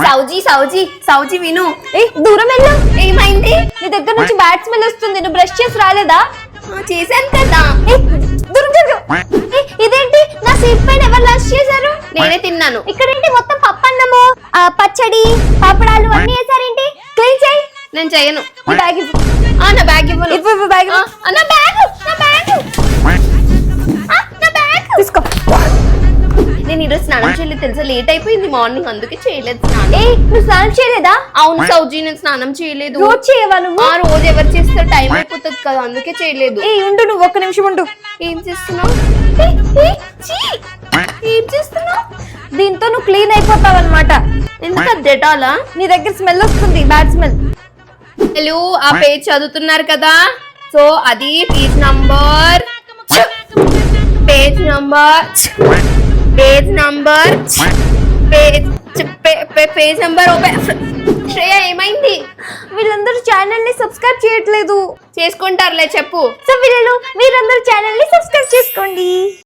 సౌజీ విను. దూరం వెళ్ళు. ఏమైంది? నీ దగ్గర నుంచి బ్యాడ్ స్మెల్ వస్తుంది. నువ్వు బ్రష్ చేసి రాలేదా? చేశాను కదా. దూరం జరుగు. ఇదేంటి నా సీట్ పైన ఎవరు లంచ్ చేశారు? నేనే తిన్నాను. ఇక్కడేంటి మొత్తం పప్పన్నము, పచ్చడి, పాపడాలు అన్ని వేసారేంటి? క్లీన్ చేయి. నేను చెయ్యను. బ్యాగ్ ఇవ్వు. నా బ్యాగ్ ఇవ్వను. ఇవ్వు బ్యాగ్. నా బ్యాగ్ తీసుకో. నేను ఈరోజు స్నానం చేయలేదు తెలుసా, లేట్ అయిపోయింది మార్నింగ్, అందుకే చేయలేదు స్నానం. నువ్వు స్నానం చేయలేదా? అవును సౌజీ, నేను స్నానం చేయలేదు. రోజు చేయవా నువ్వు? రోజు ఎవరు చేస్తారు, టైం అయిపోతుంది కదా, అందుకే చేయలేదు. ఉండు, నువ్వు ఒక్క నిమిషం ఉండు. ఏం చేస్తున్నావు? ఏం చేస్తున్నావు? దీంతో నువ్వు క్లీన్ అయిపోతావు అనమాట. ఎందుకు డెటాలా? నీ దగ్గర స్మెల్ వస్తుంది, బ్యాడ్ స్మెల్. హలో, ఆ పేజ్ చదువుతున్నారు కదా, సో అది పేజ్ నంబర్ శ్రేయ ఏమైంది? వీళ్ళందరూ ఛానల్ ని సబ్స్క్రైబ్ చేయట్లేదు. చేసుకుంటారులే, చెప్పు. సో వీళ్ళందరూ ఛానల్ ని సబ్స్క్రైబ్ చేసుకోండి.